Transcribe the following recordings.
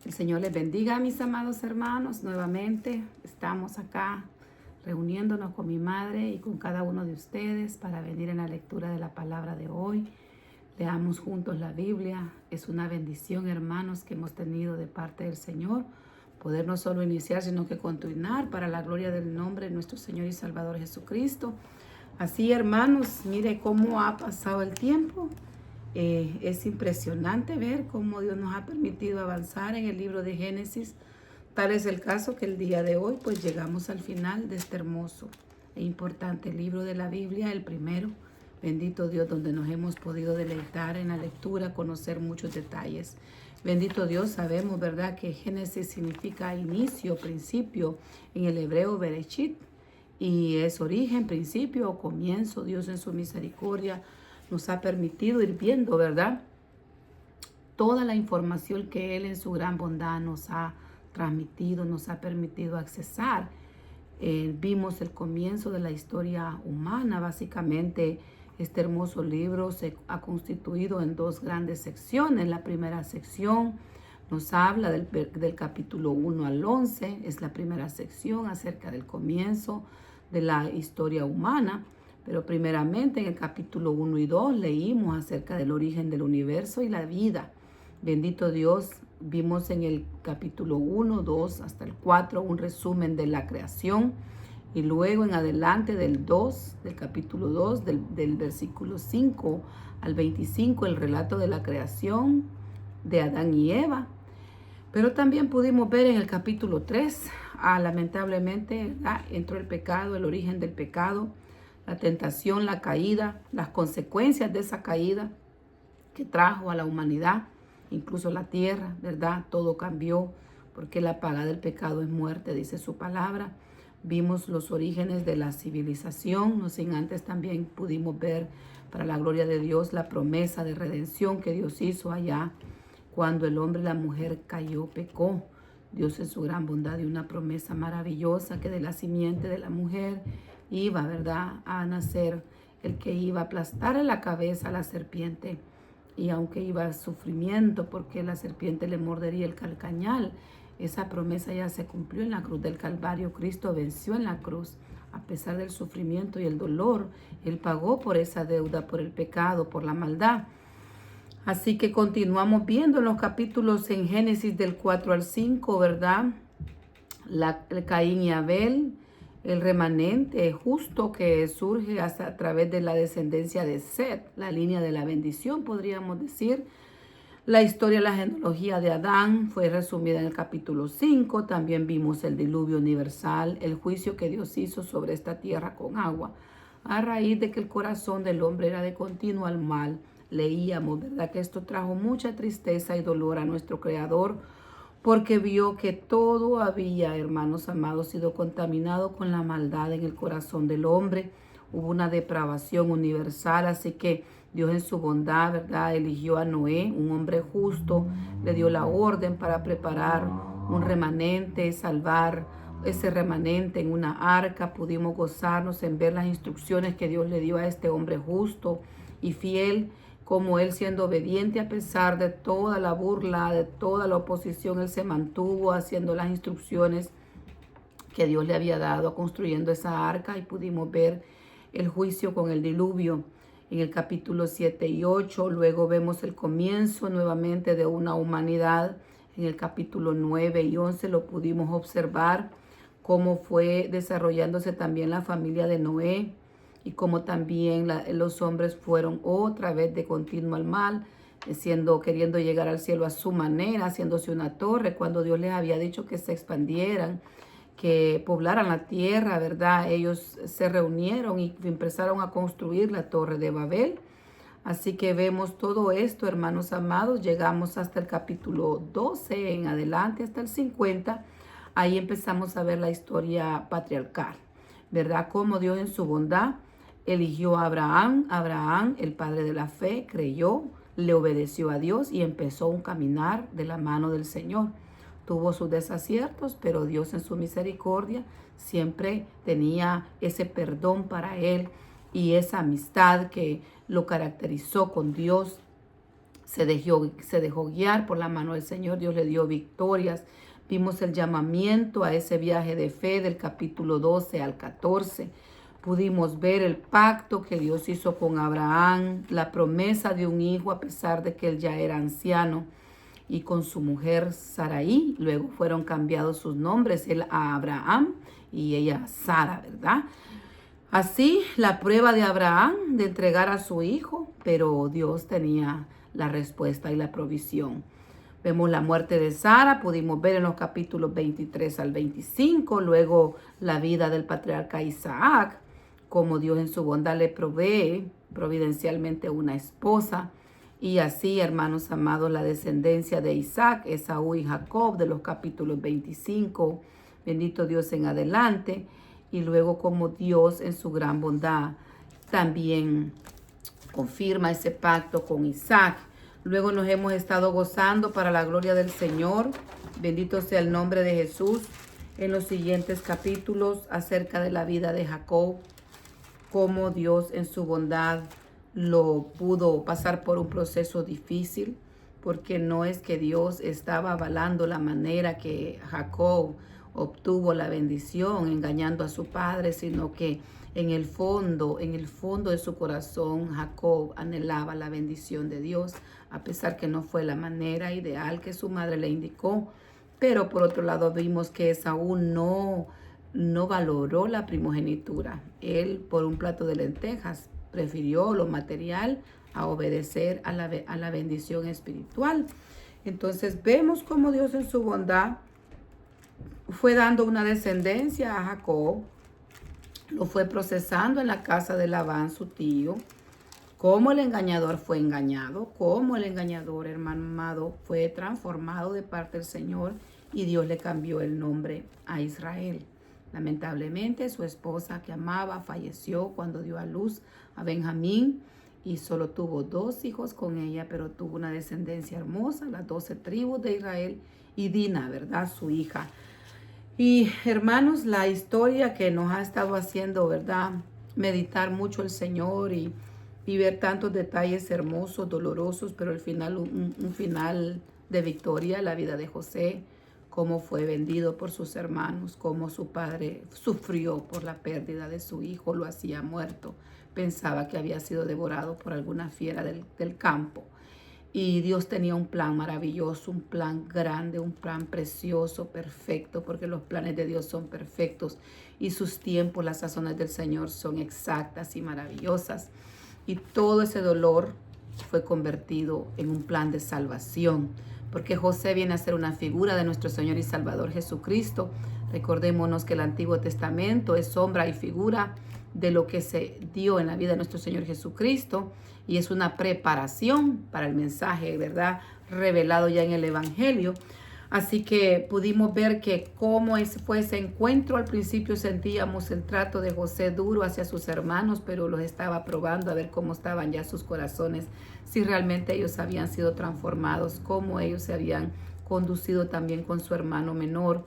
El Señor les bendiga, mis amados hermanos. Nuevamente estamos acá reuniéndonos con mi madre y con cada uno de ustedes para venir en la lectura de la palabra de hoy. Leamos juntos la Biblia. Es una bendición, hermanos, que hemos tenido de parte del Señor. Poder no solo iniciar, sino que continuar para la gloria del nombre de nuestro Señor y Salvador Jesucristo. Así, hermanos, mire cómo ha pasado el tiempo. Es impresionante ver cómo Dios nos ha permitido avanzar en el libro de Génesis. Tal es el caso que el día de hoy pues llegamos al final de este hermoso e importante libro de la Biblia, el primero. Bendito Dios, donde nos hemos podido deleitar en la lectura, conocer muchos detalles. Bendito Dios, sabemos, ¿verdad?, que Génesis significa inicio, principio, en el hebreo Bereshit, y es origen, principio o comienzo. Dios en su misericordia nos ha permitido ir viendo, ¿verdad?, toda la información que Él en su gran bondad nos ha transmitido, nos ha permitido accesar. Vimos el comienzo de la historia humana. Básicamente, este hermoso libro se ha constituido en dos grandes secciones. La primera sección nos habla del capítulo 1 al 11. Es la primera sección acerca del comienzo de la historia humana. Pero primeramente en el capítulo 1 y 2 leímos acerca del origen del universo y la vida. Bendito Dios, vimos en el capítulo 1, 2 hasta el 4 un resumen de la creación. Y luego en adelante del capítulo 2, del versículo 5 al 25, el relato de la creación de Adán y Eva. Pero también pudimos ver en el capítulo 3, lamentablemente, entró el pecado, el origen del pecado, la tentación, la caída, las consecuencias de esa caída que trajo a la humanidad, incluso la tierra, ¿verdad? Todo cambió porque la paga del pecado es muerte, dice su palabra. Vimos los orígenes de la civilización, no sin antes también pudimos ver, para la gloria de Dios, la promesa de redención que Dios hizo allá cuando el hombre y la mujer cayó, pecó. Dios en su gran bondad dio una promesa maravillosa que de la simiente de la mujer iba, ¿verdad?, a nacer el que iba a aplastar en la cabeza a la serpiente. Y aunque iba a sufrimiento porque la serpiente le mordería el calcañal, esa promesa ya se cumplió en la cruz del Calvario. Cristo venció en la cruz. A pesar del sufrimiento y el dolor, Él pagó por esa deuda, por el pecado, por la maldad. Así que continuamos viendo en los capítulos en Génesis del 4 al 5, ¿verdad? El Caín y Abel, el remanente justo que surge hasta a través de la descendencia de Set, la línea de la bendición, podríamos decir. La historia, la genealogía de Adán fue resumida en el capítulo 5. También vimos el diluvio universal, el juicio que Dios hizo sobre esta tierra con agua, a raíz de que el corazón del hombre era de continuo al mal. Leíamos, ¿verdad?, que esto trajo mucha tristeza y dolor a nuestro Creador, porque vio que todo había, hermanos amados, sido contaminado con la maldad en el corazón del hombre. Hubo una depravación universal, así que Dios en su bondad, ¿verdad?, eligió a Noé, un hombre justo, le dio la orden para preparar un remanente, salvar ese remanente en una arca. Pudimos gozarnos en ver las instrucciones que Dios le dio a este hombre justo y fiel, como él, siendo obediente a pesar de toda la burla, de toda la oposición, él se mantuvo haciendo las instrucciones que Dios le había dado, construyendo esa arca. Y pudimos ver el juicio con el diluvio en el capítulo 7 y 8. Luego vemos el comienzo nuevamente de una humanidad. En el capítulo 9 y 11 lo pudimos observar, cómo fue desarrollándose también la familia de Noé, y como también los hombres fueron otra vez de continuo al mal, queriendo llegar al cielo a su manera, haciéndose una torre, cuando Dios les había dicho que se expandieran, que poblaran la tierra, ¿verdad? Ellos se reunieron y empezaron a construir la torre de Babel. Así que vemos todo esto, hermanos amados. Llegamos hasta el capítulo 12 en adelante, hasta el 50. Ahí empezamos a ver la historia patriarcal, ¿verdad? Cómo Dios en su bondad eligió a Abraham. Abraham, el padre de la fe, creyó, le obedeció a Dios y empezó un caminar de la mano del Señor. Tuvo sus desaciertos, pero Dios en su misericordia siempre tenía ese perdón para él y esa amistad que lo caracterizó con Dios. se dejó guiar por la mano del Señor. Dios le dio victorias. Vimos el llamamiento a ese viaje de fe del capítulo 12 al 14. Pudimos ver el pacto que Dios hizo con Abraham, la promesa de un hijo a pesar de que él ya era anciano, y con su mujer Sarai. Luego fueron cambiados sus nombres, él a Abraham y ella a Sara, ¿verdad? Así, la prueba de Abraham de entregar a su hijo, pero Dios tenía la respuesta y la provisión. Vemos la muerte de Sara, pudimos ver en los capítulos 23 al 25, luego la vida del patriarca Isaac, como Dios en su bondad le provee providencialmente una esposa. Y así, hermanos amados, la descendencia de Isaac, Esaú y Jacob, de los capítulos 25, bendito Dios en adelante. Y luego como Dios en su gran bondad también confirma ese pacto con Isaac. Luego nos hemos estado gozando para la gloria del Señor. Bendito sea el nombre de Jesús. En los siguientes capítulos acerca de la vida de Jacob, cómo Dios en su bondad lo pudo pasar por un proceso difícil, porque no es que Dios estaba avalando la manera que Jacob obtuvo la bendición engañando a su padre, sino que en el fondo de su corazón, Jacob anhelaba la bendición de Dios, a pesar que no fue la manera ideal que su madre le indicó. Pero por otro lado vimos que Esaú no valoró la primogenitura. Él, por un plato de lentejas, prefirió lo material a obedecer a la bendición espiritual. Entonces vemos cómo Dios en su bondad fue dando una descendencia a Jacob, lo fue procesando en la casa de Labán, su tío, cómo el engañador fue engañado, cómo el engañador, hermano amado, fue transformado de parte del Señor y Dios le cambió el nombre a Israel. Lamentablemente, su esposa que amaba falleció cuando dio a luz a Benjamín y solo tuvo 2 hijos con ella, pero tuvo una descendencia hermosa, las 12 tribus de Israel y Dina, ¿verdad? Su hija. Y hermanos, la historia que nos ha estado haciendo, ¿verdad? Meditar mucho el Señor y ver tantos detalles hermosos, dolorosos, pero al final un final de victoria, la vida de José, cómo fue vendido por sus hermanos, cómo su padre sufrió por la pérdida de su hijo, lo hacía muerto, pensaba que había sido devorado por alguna fiera del campo. Y Dios tenía un plan maravilloso, un plan grande, un plan precioso, perfecto, porque los planes de Dios son perfectos y sus tiempos, las sazones del Señor son exactas y maravillosas. Y todo ese dolor fue convertido en un plan de salvación, porque José viene a ser una figura de nuestro Señor y Salvador Jesucristo. Recordémonos que el Antiguo Testamento es sombra y figura de lo que se dio en la vida de nuestro Señor Jesucristo y es una preparación para el mensaje, ¿verdad?, revelado ya en el Evangelio. Así que pudimos ver que cómo fue ese encuentro. Al principio sentíamos el trato de José duro hacia sus hermanos, pero los estaba probando a ver cómo estaban ya sus corazones, si realmente ellos habían sido transformados, cómo ellos se habían conducido también con su hermano menor.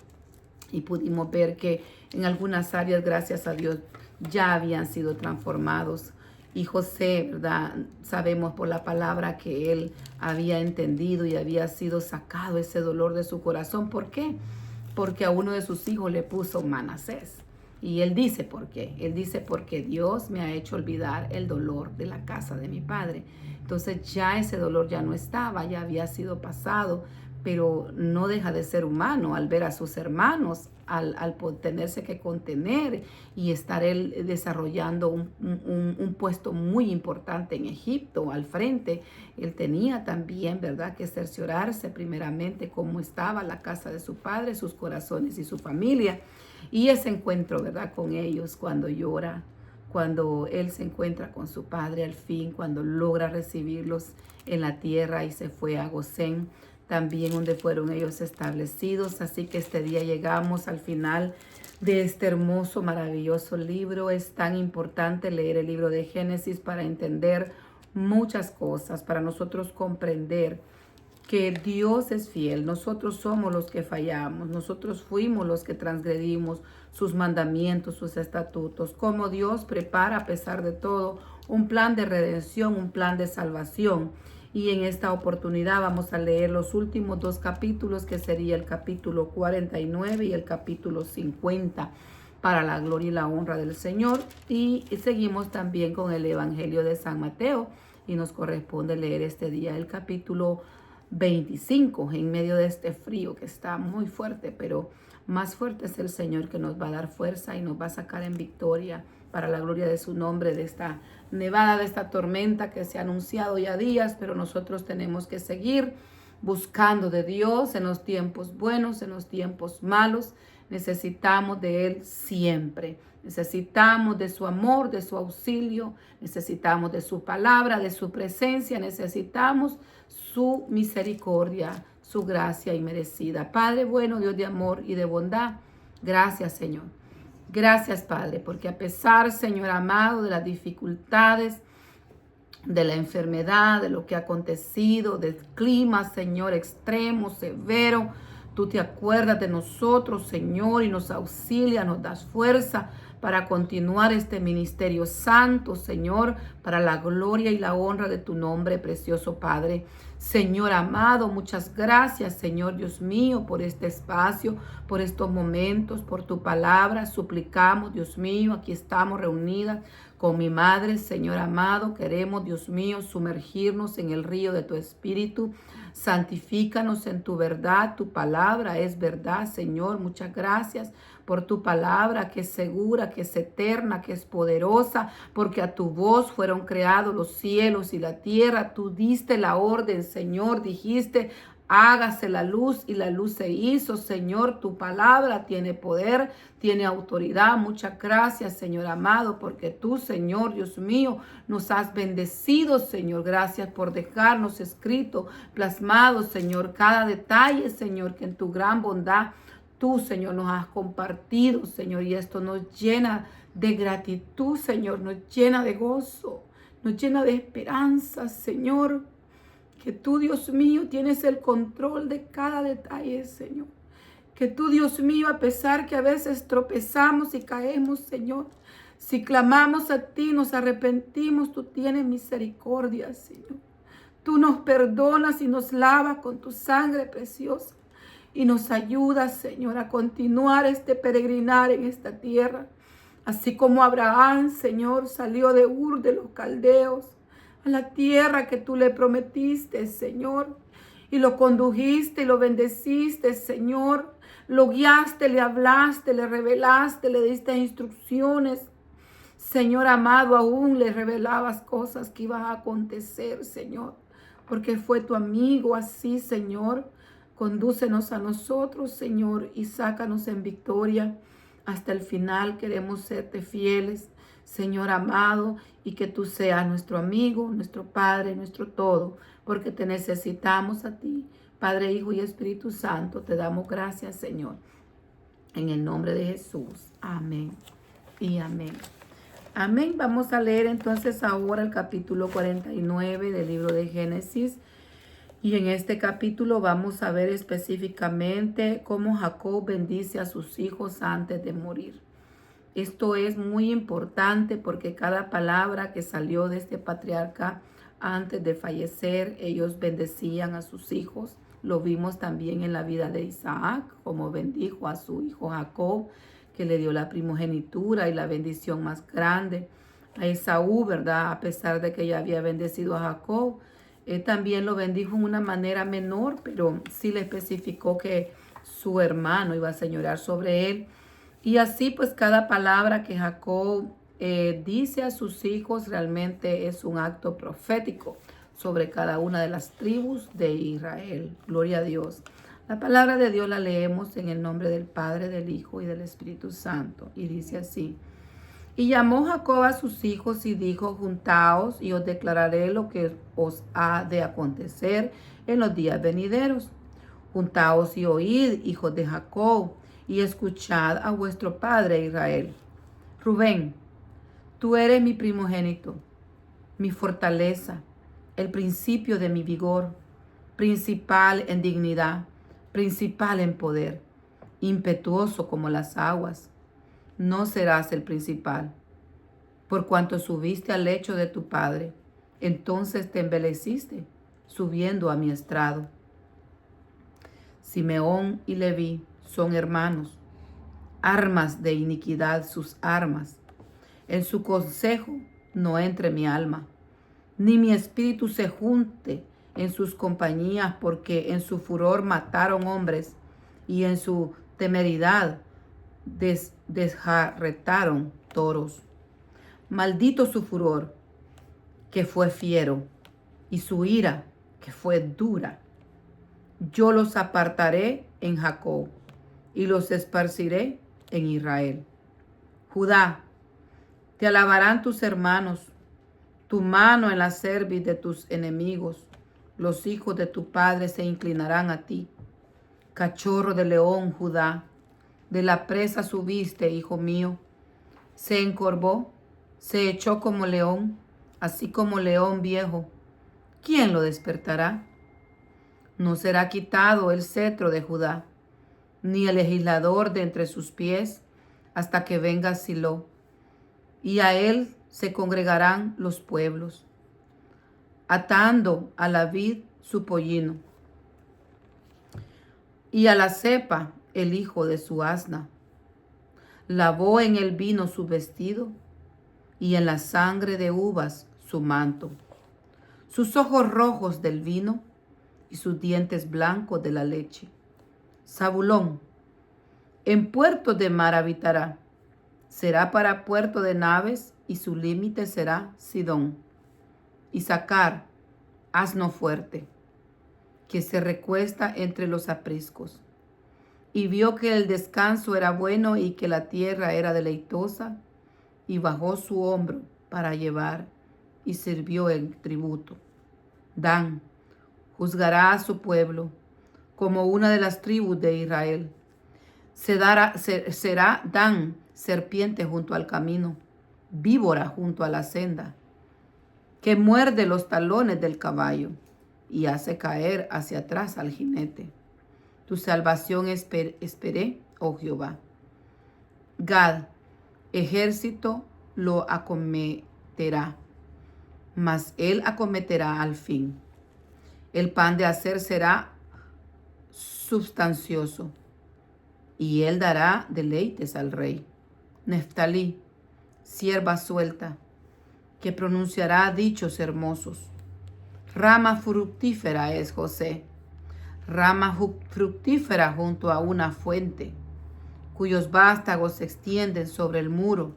Y pudimos ver que en algunas áreas, gracias a Dios, ya habían sido transformados. Y José, ¿verdad? Sabemos por la palabra que él había entendido y había sido sacado ese dolor de su corazón. ¿Por qué? Porque a uno de sus hijos le puso Manasés. Y él dice por qué. Él dice porque Dios me ha hecho olvidar el dolor de la casa de mi padre. Entonces ya ese dolor ya no estaba, ya había sido pasado, pero no deja de ser humano al ver a sus hermanos, al tenerse que contener y estar él desarrollando un puesto muy importante en Egipto al frente. Él tenía también, ¿verdad?, que cerciorarse primeramente cómo estaba la casa de su padre, sus corazones y su familia. Y ese encuentro, ¿verdad?, con ellos cuando llora, cuando él se encuentra con su padre al fin, cuando logra recibirlos en la tierra y se fue a Gosén, también donde fueron ellos establecidos. Así que este día llegamos al final de este hermoso, maravilloso libro. Es tan importante leer el libro de Génesis para entender muchas cosas, para nosotros comprender que Dios es fiel. Nosotros somos los que fallamos, nosotros fuimos los que transgredimos sus mandamientos, sus estatutos. Como Dios prepara a pesar de todo un plan de redención, un plan de salvación. Y en esta oportunidad vamos a leer los últimos 2 capítulos, que sería el capítulo 49 y el capítulo 50, para la gloria y la honra del Señor. Y seguimos también con el Evangelio de San Mateo, y nos corresponde leer este día el capítulo 25, en medio de este frío que está muy fuerte, pero más fuerte es el Señor, que nos va a dar fuerza y nos va a sacar en victoria para la gloria de su nombre, de esta nevada, de esta tormenta que se ha anunciado ya días, pero nosotros tenemos que seguir buscando de Dios en los tiempos buenos, en los tiempos malos. Necesitamos de Él siempre. Necesitamos de su amor, de su auxilio, necesitamos de su palabra, de su presencia, necesitamos su misericordia, su gracia inmerecida. Padre bueno, Dios de amor y de bondad, gracias, Señor. Gracias, Padre, porque a pesar, Señor amado, de las dificultades, de la enfermedad, de lo que ha acontecido, del clima, Señor, extremo, severo, tú te acuerdas de nosotros, Señor, y nos auxilias, nos das fuerza para continuar este ministerio santo, Señor, para la gloria y la honra de tu nombre, precioso Padre. Señor amado, muchas gracias, Señor Dios mío, por este espacio, por estos momentos, por tu palabra. Suplicamos, Dios mío, aquí estamos reunidas con mi madre, Señor amado. Queremos, Dios mío, sumergirnos en el río de tu Espíritu. Santifícanos en tu verdad. Tu palabra es verdad, Señor. Muchas gracias por tu palabra, que es segura, que es eterna, que es poderosa, porque a tu voz fueron creados los cielos y la tierra. Tú diste la orden, Señor, dijiste: hágase la luz, y la luz se hizo. Señor, tu palabra tiene poder, tiene autoridad. Muchas gracias, Señor amado, porque tú, Señor Dios mío, nos has bendecido, Señor. Gracias por dejarnos escrito, plasmado, Señor, cada detalle, Señor, que en tu gran bondad tú, Señor, nos has compartido, Señor, y esto nos llena de gratitud, Señor, nos llena de gozo, nos llena de esperanza, Señor, que tú, Dios mío, tienes el control de cada detalle, Señor. Que tú, Dios mío, a pesar que a veces tropezamos y caemos, Señor, si clamamos a ti, nos arrepentimos, tú tienes misericordia, Señor. Tú nos perdonas y nos lavas con tu sangre preciosa. Y nos ayuda, Señor, a continuar este peregrinar en esta tierra. Así como Abraham, Señor, salió de Ur de los Caldeos a la tierra que tú le prometiste, Señor. Y lo condujiste y lo bendeciste, Señor. Lo guiaste, le hablaste, le revelaste, le diste instrucciones. Señor amado, aún le revelabas cosas que iban a acontecer, Señor. Porque fue tu amigo así, Señor. Condúcenos a nosotros, Señor, y sácanos en victoria hasta el final. Queremos serte fieles, Señor amado, y que tú seas nuestro amigo, nuestro Padre, nuestro todo, porque te necesitamos a ti. Padre, Hijo y Espíritu Santo, te damos gracias, Señor, en el nombre de Jesús. Amén y amén. Amén. Vamos a leer entonces ahora el capítulo 49 del libro de Génesis. Y en este capítulo vamos a ver específicamente cómo Jacob bendice a sus hijos antes de morir. Esto es muy importante porque cada palabra que salió de este patriarca antes de fallecer, ellos bendecían a sus hijos. Lo vimos también en la vida de Isaac, como bendijo a su hijo Jacob, que le dio la primogenitura y la bendición más grande. A Esaú, ¿verdad? A pesar de que ya había bendecido a Jacob, él también lo bendijo en una manera menor, pero sí le especificó que su hermano iba a señorear sobre él. Y así pues cada palabra que Jacob dice a sus hijos realmente es un acto profético sobre cada una de las tribus de Israel. Gloria a Dios. La palabra de Dios la leemos en el nombre del Padre, del Hijo y del Espíritu Santo. Y dice así: y llamó Jacob a sus hijos y dijo: juntaos y os declararé lo que os ha de acontecer en los días venideros. Juntaos y oíd, hijos de Jacob, y escuchad a vuestro padre Israel. Rubén, tú eres mi primogénito, mi fortaleza, el principio de mi vigor, principal en dignidad, principal en poder, impetuoso como las aguas. No serás el principal, por cuanto subiste al lecho de tu padre, entonces te embeleciste. subiendo a mi estrado. Simeón y Leví son hermanos, armas de iniquidad sus armas. En su consejo no entre mi alma, ni mi espíritu se junte en sus compañías, porque en su furor mataron hombres y en su temeridad desjarretaron toros. Maldito su furor, que fue fiero, y su ira, que fue dura. Yo los apartaré en Jacob y los esparciré en Israel. Judá, te alabarán tus hermanos, tu mano en la cerviz de tus enemigos. Los hijos de tu padre se inclinarán a ti. Cachorro de león, Judá, de la presa subiste, hijo mío. Se encorvó, se echó como león, así como león viejo. ¿Quién lo despertará? No será quitado el cetro de Judá, ni el legislador de entre sus pies, hasta que venga Silo, y a él se congregarán los pueblos, atando a la vid su pollino, y a la cepa el hijo de su asna. Lavó en el vino su vestido, y en la sangre de uvas su manto. Sus ojos rojos del vino, y sus dientes blancos de la leche. Zabulón, en puerto de mar habitará. Será para puerto de naves, y su límite será Sidón. Isacar, asno fuerte, que se recuesta entre los apriscos. Y vio que el descanso era bueno y que la tierra era deleitosa, y bajó su hombro para llevar, y sirvió el tributo. Dan, juzgará a su pueblo como una de las tribus de Israel. Será Dan serpiente junto al camino, víbora junto a la senda, que muerde los talones del caballo y hace caer hacia atrás al jinete. Tu salvación esperé, oh Jehová. Gad, ejército lo acometerá, mas él acometerá al fin. El pan de hacer será sustancioso, y él dará deleites al rey. Neftalí, sierva suelta, que pronunciará dichos hermosos. Rama fructífera es José, rama fructífera junto a una fuente, cuyos vástagos se extienden sobre el muro.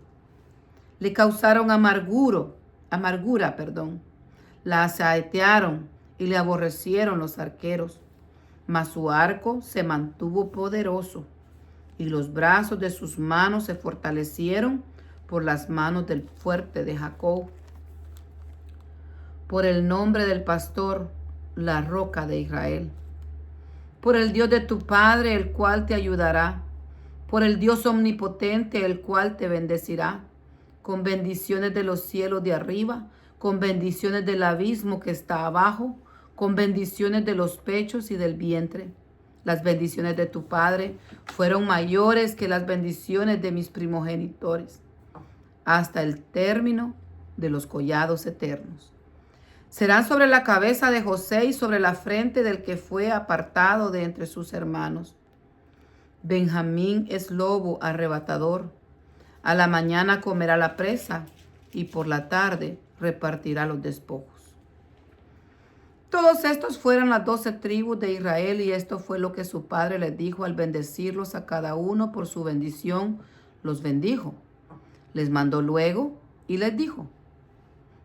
Le causaron amargura, la asaetearon y le aborrecieron los arqueros, mas su arco se mantuvo poderoso, y los brazos de sus manos se fortalecieron por las manos del fuerte de Jacob. Por el nombre del pastor, la roca de Israel. Por el Dios de tu Padre, el cual te ayudará. Por el Dios omnipotente, el cual te bendecirá. Con bendiciones de los cielos de arriba, con bendiciones del abismo que está abajo, con bendiciones de los pechos y del vientre. Las bendiciones de tu Padre fueron mayores que las bendiciones de mis primogenitores, hasta el término de los collados eternos. Serán sobre la cabeza de José y sobre la frente del que fue apartado de entre sus hermanos. Benjamín es lobo arrebatador. A la mañana comerá la presa y por la tarde repartirá los despojos. Todos estos fueron las 12 tribus de Israel, y esto fue lo que su padre les dijo al bendecirlos a cada uno por su bendición. Los bendijo. Les mandó luego y les dijo: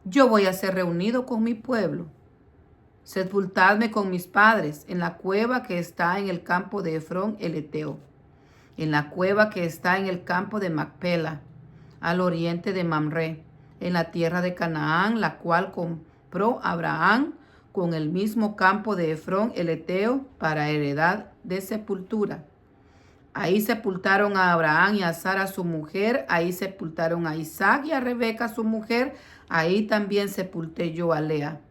yo voy a ser reunido con mi pueblo. Sepultadme con mis padres en la cueva que está en el campo de Efrón el Eteo, en la cueva que está en el campo de Macpela, al oriente de Mamre, en la tierra de Canaán, la cual compró Abraham con el mismo campo de Efrón el Eteo para heredad de sepultura. Ahí sepultaron a Abraham y a Sara su mujer, ahí sepultaron a Isaac y a Rebeca su mujer, ahí también sepulté yo a Lea.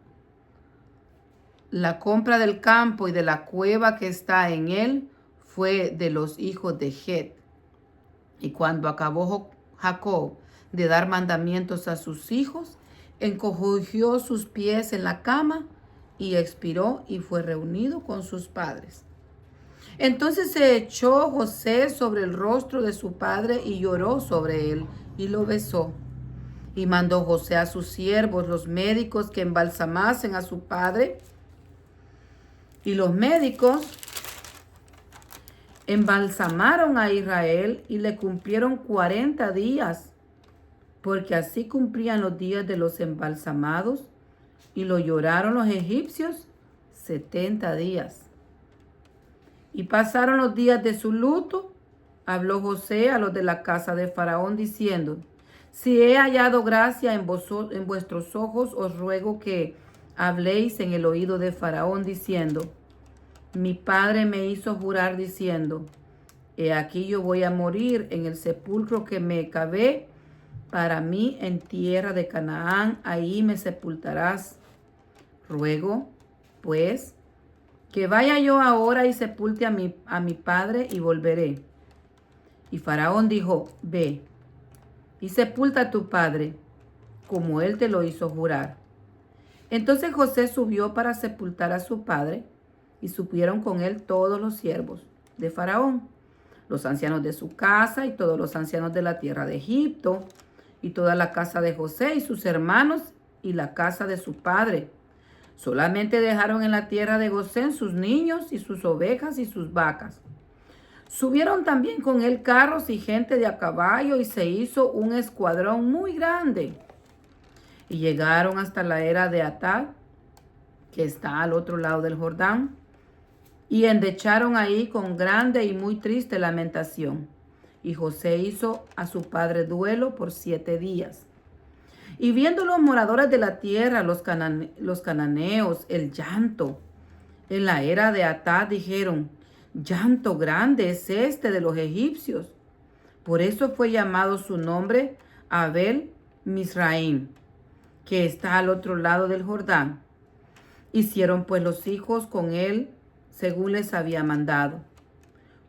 La compra del campo y de la cueva que está en él fue de los hijos de Het. Y cuando acabó Jacob de dar mandamientos a sus hijos, encogió sus pies en la cama y expiró y fue reunido con sus padres. Entonces se echó José sobre el rostro de su padre y lloró sobre él y lo besó. Y mandó José a sus siervos, los médicos, que embalsamasen a su padre. Y los médicos embalsamaron a Israel y le cumplieron 40 días, porque así cumplían los días de los embalsamados, y lo lloraron los egipcios 70 días. Y pasaron los días de su luto. Habló José a los de la casa de Faraón diciendo: si he hallado gracia en vuestros ojos, os ruego que habléis en el oído de Faraón diciendo: mi padre me hizo jurar diciendo: he aquí yo voy a morir en el sepulcro que me cavé para mí en tierra de Canaán, ahí me sepultarás. Ruego, pues, que vaya yo ahora y sepulte a mi padre y volveré. Y Faraón dijo: ve y sepulta a tu padre, como él te lo hizo jurar. Entonces José subió para sepultar a su padre, y subieron con él todos los siervos de Faraón, los ancianos de su casa y todos los ancianos de la tierra de Egipto, y toda la casa de José y sus hermanos y la casa de su padre. Solamente dejaron en la tierra de Gosén sus niños y sus ovejas y sus vacas. Subieron también con él carros y gente de a caballo, y se hizo un escuadrón muy grande. Y llegaron hasta la era de Atad, que está al otro lado del Jordán, y endecharon ahí con grande y muy triste lamentación. Y José hizo a su padre duelo por 7 días. Y viendo los moradores de la tierra, los cananeos, el llanto en la era de Atad, dijeron: llanto grande es este de los egipcios. Por eso fue llamado su nombre Abel Misraim, que está al otro lado del Jordán. Hicieron pues los hijos con él según les había mandado.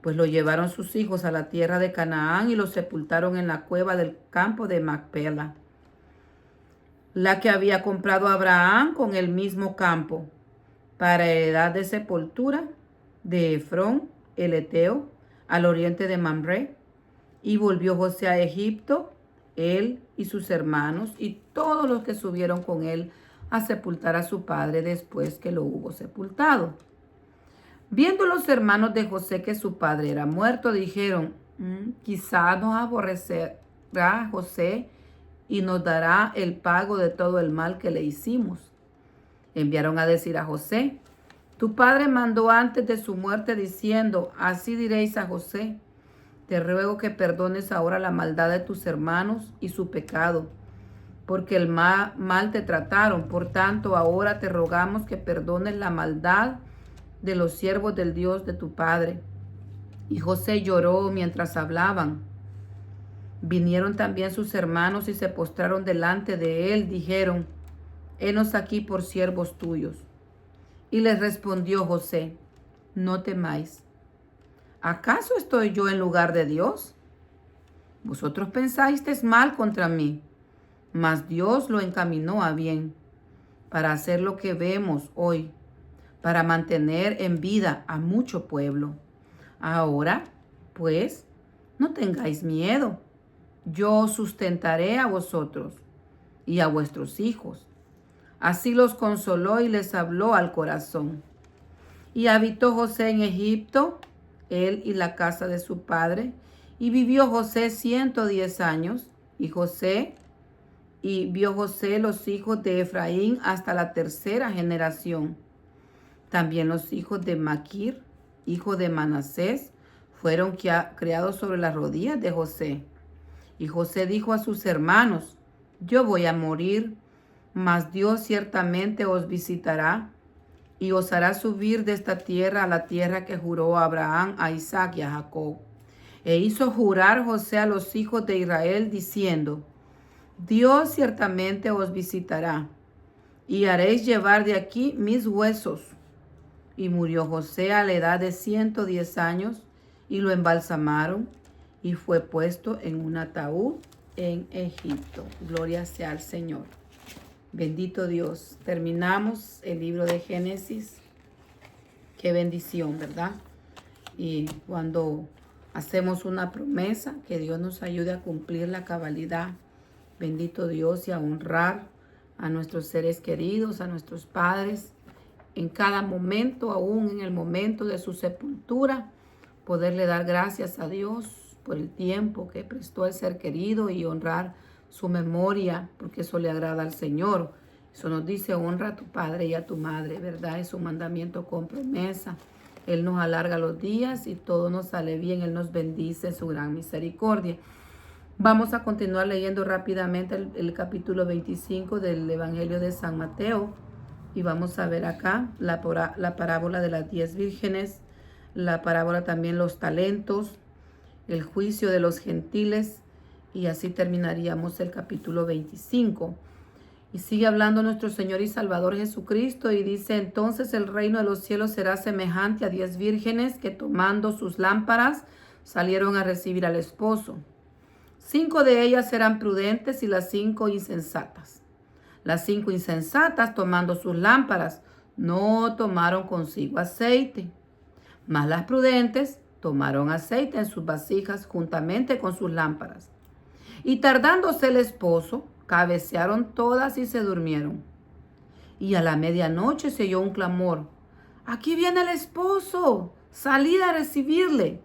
Pues lo llevaron sus hijos a la tierra de Canaán y lo sepultaron en la cueva del campo de Macpela, la que había comprado Abraham con el mismo campo, para heredad de sepultura de Efrón el Eteo, al oriente de Mamre. Y volvió José a Egipto, él y sus hermanos, y todos los que subieron con él a sepultar a su padre después que lo hubo sepultado. Viendo los hermanos de José que su padre era muerto, dijeron: quizá nos aborrecerá José y nos dará el pago de todo el mal que le hicimos. Enviaron a decir a José: tu padre mandó antes de su muerte diciendo: así diréis a José: te ruego que perdones ahora la maldad de tus hermanos y su pecado, porque el mal te trataron. Por tanto, ahora te rogamos que perdones la maldad de los siervos del Dios de tu padre. Y José lloró mientras hablaban. Vinieron también sus hermanos y se postraron delante de él. Dijeron: henos aquí por siervos tuyos. Y les respondió José: no temáis. ¿Acaso estoy yo en lugar de Dios? Vosotros pensasteis mal contra mí, mas Dios lo encaminó a bien, para hacer lo que vemos hoy, para mantener en vida a mucho pueblo. Ahora, pues, no tengáis miedo. Yo os sustentaré a vosotros y a vuestros hijos. Así los consoló y les habló al corazón. Y habitó José en Egipto, él y la casa de su padre, y vivió José 110 años, y vio José los hijos de Efraín hasta la 3ª generación. También los hijos de Maquir, hijo de Manasés, fueron criados sobre las rodillas de José. Y José dijo a sus hermanos: yo voy a morir, mas Dios ciertamente os visitará y os hará subir de esta tierra a la tierra que juró a Abraham, a Isaac y a Jacob. E hizo jurar José a los hijos de Israel diciendo: Dios ciertamente os visitará y haréis llevar de aquí mis huesos. Y murió José a la edad de 110 años y lo embalsamaron y fue puesto en un ataúd en Egipto. Gloria sea al Señor. Bendito Dios. Terminamos el libro de Génesis. Qué bendición, ¿verdad? Y cuando hacemos una promesa, que Dios nos ayude a cumplir la cabalidad. Bendito Dios, y a honrar a nuestros seres queridos, a nuestros padres, en cada momento, aún en el momento de su sepultura, poderle dar gracias a Dios por el tiempo que prestó al ser querido y honrar su memoria, porque eso le agrada al Señor. Eso nos dice: honra a tu padre y a tu madre, ¿verdad? Es un mandamiento con promesa. Él nos alarga los días y todo nos sale bien. Él nos bendice en su gran misericordia. Vamos a continuar leyendo rápidamente el capítulo 25 del Evangelio de San Mateo. Y vamos a ver acá la parábola de las 10 vírgenes, la parábola también los talentos, el juicio de los gentiles, y así terminaríamos el capítulo 25. Y sigue hablando nuestro Señor y Salvador Jesucristo y dice: entonces el reino de los cielos será semejante a 10 vírgenes que, tomando sus lámparas, salieron a recibir al esposo. 5 de ellas eran prudentes y las 5 insensatas. Las 5 insensatas, tomando sus lámparas, no tomaron consigo aceite. Mas las prudentes tomaron aceite en sus vasijas juntamente con sus lámparas. Y tardándose el esposo, cabecearon todas y se durmieron. Y a la medianoche se oyó un clamor: ¡aquí viene el esposo! ¡Salid a recibirle!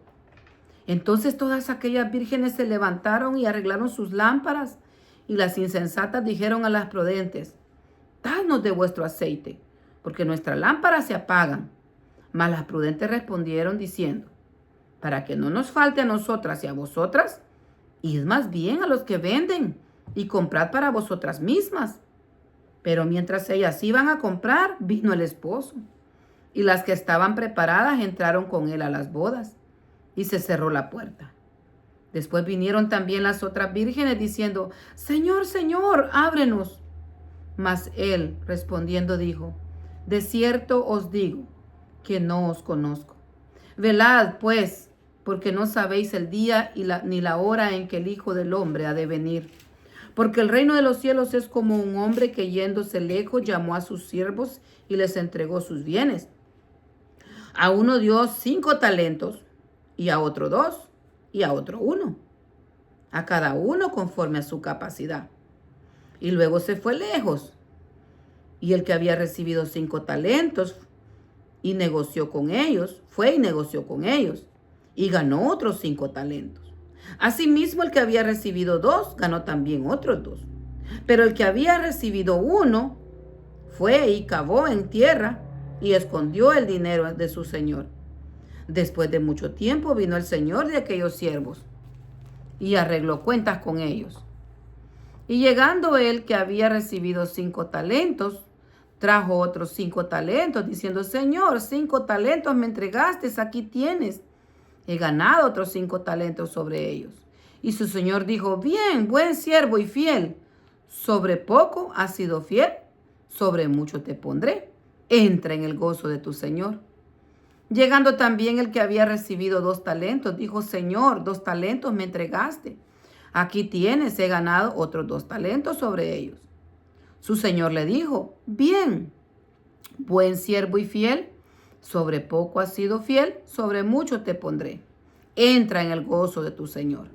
Entonces todas aquellas vírgenes se levantaron y arreglaron sus lámparas. Y las insensatas dijeron a las prudentes: dadnos de vuestro aceite, porque nuestras lámparas se apagan. Mas las prudentes respondieron diciendo: para que no nos falte a nosotras y a vosotras, id más bien a los que venden y comprad para vosotras mismas. Pero mientras ellas iban a comprar, vino el esposo. Y las que estaban preparadas entraron con él a las bodas, y se cerró la puerta. Después vinieron también las otras vírgenes diciendo: Señor, Señor, ábrenos. Mas él, respondiendo, dijo: de cierto os digo que no os conozco. Velad, pues, porque no sabéis el día ni la hora en que el Hijo del Hombre ha de venir. Porque el reino de los cielos es como un hombre que, yéndose lejos, llamó a sus siervos y les entregó sus bienes. A uno dio 5 talentos, y a otro 2, y a otro 1, a cada uno conforme a su capacidad. Y luego se fue lejos. Y el que había recibido 5 talentos y negoció con ellos, fue y negoció con ellos, y ganó otros 5 talentos. Asimismo, el que había recibido 2 ganó también otros 2. Pero el que había recibido 1 fue y cavó en tierra y escondió el dinero de su señor. Después de mucho tiempo vino el señor de aquellos siervos y arregló cuentas con ellos. Y llegando él, que había recibido 5 talentos, trajo otros 5 talentos, diciendo: Señor, 5 talentos me entregaste, aquí tienes. He ganado otros 5 talentos sobre ellos. Y su señor dijo: bien, buen siervo y fiel. Sobre poco has sido fiel, sobre mucho te pondré. Entra en el gozo de tu señor. Llegando también el que había recibido 2 talentos, dijo: Señor, 2 talentos me entregaste. Aquí tienes, he ganado otros 2 talentos sobre ellos. Su señor le dijo: bien, buen siervo y fiel. Sobre poco has sido fiel, sobre mucho te pondré. Entra en el gozo de tu señor.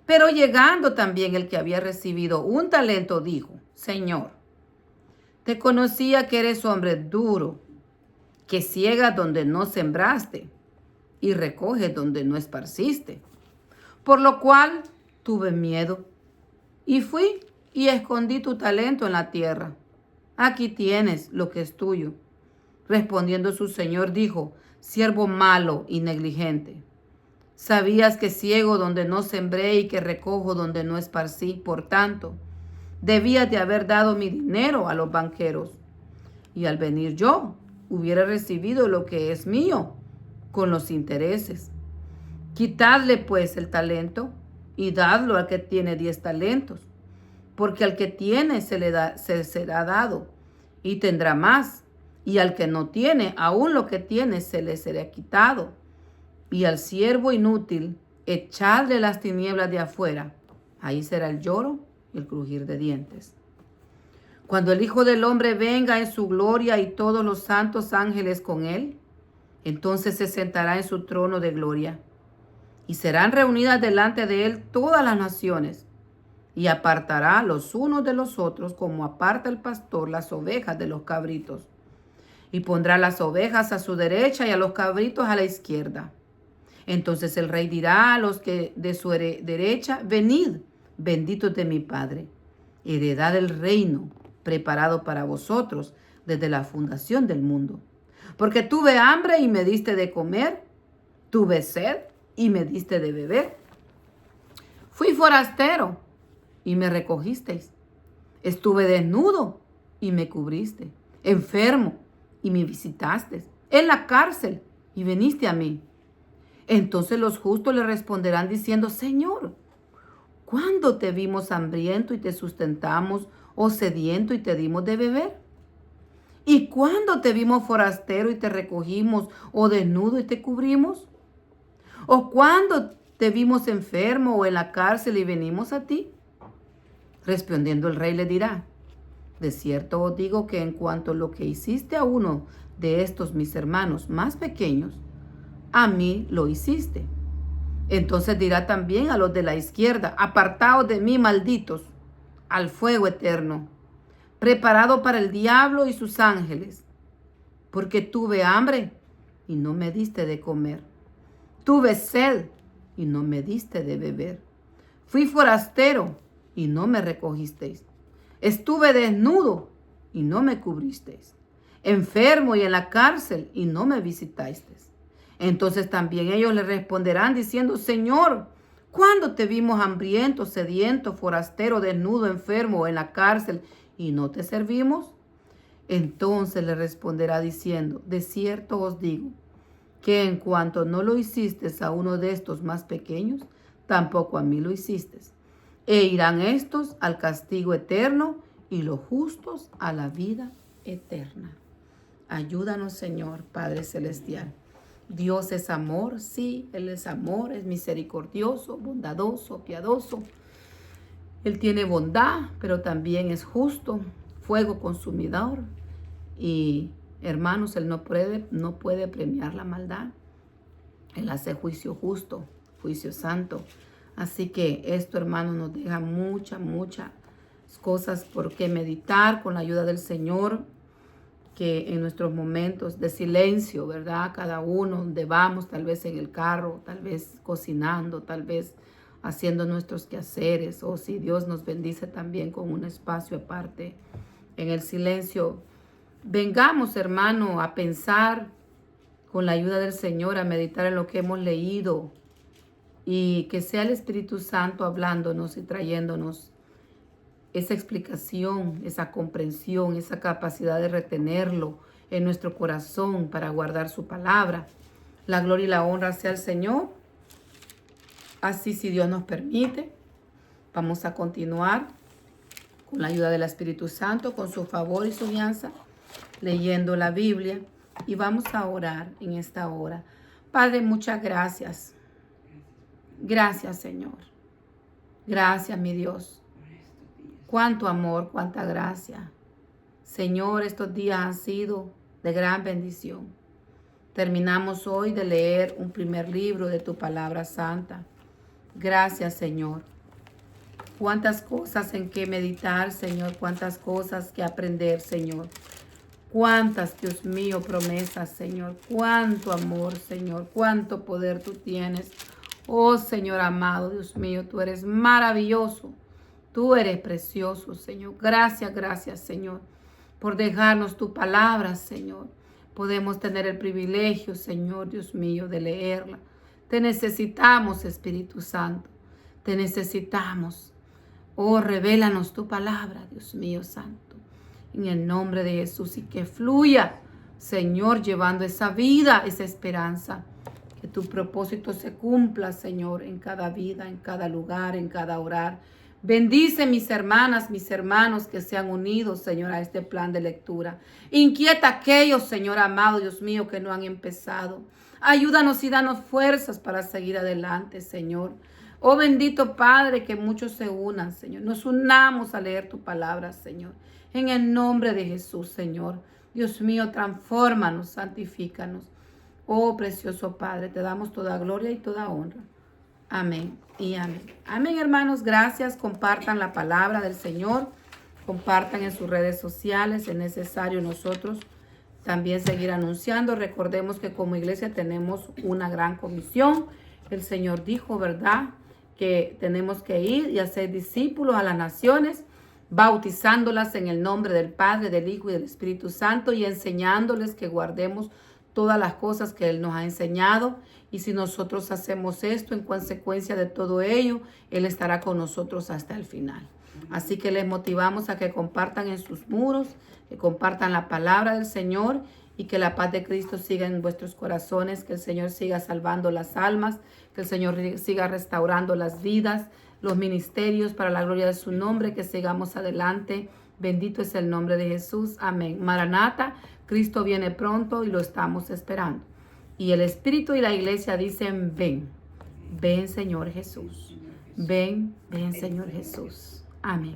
Pero llegando también el que había recibido 1 talento, dijo: Señor, te conocía que eres hombre duro, que ciegas donde no sembraste y recoges donde no esparciste. Por lo cual tuve miedo y fui y escondí tu talento en la tierra. Aquí tienes lo que es tuyo. Respondiendo su señor dijo: siervo malo y negligente. Sabías que ciego donde no sembré y que recojo donde no esparcí. Por tanto, debías de haber dado mi dinero a los banqueros. Y al venir yo, hubiera recibido lo que es mío con los intereses. Quitadle pues el talento y dadlo al que tiene 10 talentos. Porque al que tiene se será dado y tendrá más. Y al que no tiene, aún lo que tiene se le será quitado. Y al siervo inútil, echadle las tinieblas de afuera. Ahí será el lloro y el crujir de dientes. Cuando el Hijo del Hombre venga en su gloria y todos los santos ángeles con él, entonces se sentará en su trono de gloria. Y serán reunidas delante de él todas las naciones, y apartará los unos de los otros como aparta el pastor las ovejas de los cabritos. Y pondrá las ovejas a su derecha y a los cabritos a la izquierda. Entonces el rey dirá a los que de su derecha: venid, benditos de mi Padre, heredad el reino preparado para vosotros desde la fundación del mundo. Porque tuve hambre y me diste de comer, tuve sed y me diste de beber. Fui forastero y me recogisteis. Estuve desnudo y me cubriste. Enfermo y me visitaste. En la cárcel y viniste a mí. Entonces los justos le responderán diciendo: Señor, ¿cuándo te vimos hambriento y te sustentamos, o sediento y te dimos de beber? ¿Y cuándo te vimos forastero y te recogimos, o desnudo y te cubrimos? ¿O cuándo te vimos enfermo o en la cárcel y venimos a ti? Respondiendo el rey le dirá: de cierto os digo que en cuanto a lo que hiciste a uno de estos mis hermanos más pequeños, a mí lo hiciste. Entonces dirá también a los de la izquierda: apartaos de mí, malditos, al fuego eterno, preparado para el diablo y sus ángeles. Porque tuve hambre y no me diste de comer. Tuve sed y no me diste de beber. Fui forastero y no me recogisteis. Estuve desnudo y no me cubristeis. Enfermo y en la cárcel y no me visitasteis. Entonces también ellos le responderán diciendo: Señor, ¿cuándo te vimos hambriento, sediento, forastero, desnudo, enfermo o en la cárcel y no te servimos? Entonces le responderá diciendo: de cierto os digo que en cuanto no lo hiciste a uno de estos más pequeños, tampoco a mí lo hiciste. E irán estos al castigo eterno y los justos a la vida eterna. Ayúdanos, Señor, Padre Celestial. Dios es amor, sí, Él es amor, es misericordioso, bondadoso, piadoso. Él tiene bondad, pero también es justo, fuego consumidor. Y hermanos, Él no puede premiar la maldad. Él hace juicio justo, juicio santo. Así que esto, hermanos, nos deja muchas cosas por qué meditar con la ayuda del Señor. Que en nuestros momentos de silencio, ¿verdad? Cada uno donde vamos, tal vez en el carro, tal vez cocinando, tal vez haciendo nuestros quehaceres, o si Dios nos bendice también con un espacio aparte en el silencio. Vengamos, hermano, a pensar con la ayuda del Señor, a meditar en lo que hemos leído, y que sea el Espíritu Santo hablándonos y trayéndonos esa explicación, esa comprensión, esa capacidad de retenerlo en nuestro corazón para guardar su palabra. La gloria y la honra sea al Señor. Así, si Dios nos permite, vamos a continuar con la ayuda del Espíritu Santo, con su favor y su guianza, leyendo la Biblia, y vamos a orar en esta hora. Padre, muchas gracias. Gracias, Señor. Gracias, mi Dios. Cuánto amor, cuánta gracia. Señor, estos días han sido de gran bendición. Terminamos hoy de leer un primer libro de tu palabra santa. Gracias, Señor. Cuántas cosas en que meditar, Señor. Cuántas cosas que aprender, Señor. Cuántas, Dios mío, promesas, Señor. Cuánto amor, Señor. Cuánto poder tú tienes. Oh, Señor amado, Dios mío, tú eres maravilloso. Tú eres precioso, Señor. Gracias, Señor, por dejarnos tu palabra, Señor. Podemos tener el privilegio, Señor, Dios mío, de leerla. Te necesitamos, Espíritu Santo. Te necesitamos. Oh, revélanos tu palabra, Dios mío santo. En el nombre de Jesús, y que fluya, Señor, llevando esa vida, esa esperanza. Que tu propósito se cumpla, Señor, en cada vida, en cada lugar, en cada hogar. Bendice mis hermanas, mis hermanos que se han unido, Señor, a este plan de lectura. Inquieta a aquellos, Señor amado, Dios mío, que no han empezado. Ayúdanos y danos fuerzas para seguir adelante, Señor. Oh bendito Padre, que muchos se unan, Señor. Nos unamos a leer tu palabra, Señor. En el nombre de Jesús, Señor. Dios mío, transfórmanos, santifícanos. Oh, precioso Padre, te damos toda gloria y toda honra. Amén y amén. Amén, hermanos. Gracias. Compartan la palabra del Señor. Compartan en sus redes sociales. Es necesario nosotros también seguir anunciando. Recordemos que como iglesia tenemos una gran comisión. El Señor dijo, ¿verdad?, que tenemos que ir y hacer discípulos a las naciones, bautizándolas en el nombre del Padre, del Hijo y del Espíritu Santo y enseñándoles que guardemos todas las cosas que Él nos ha enseñado. Y si nosotros hacemos esto, en consecuencia de todo ello, Él estará con nosotros hasta el final. Así que les motivamos a que compartan en sus muros, que compartan la palabra del Señor y que la paz de Cristo siga en vuestros corazones, que el Señor siga salvando las almas, que el Señor siga restaurando las vidas, los ministerios para la gloria de su nombre, que sigamos adelante. Bendito es el nombre de Jesús. Amén. Maranata, Cristo viene pronto y lo estamos esperando. Y el Espíritu y la iglesia dicen, ven, ven Señor Jesús. Ven, ven Señor Jesús. Amén.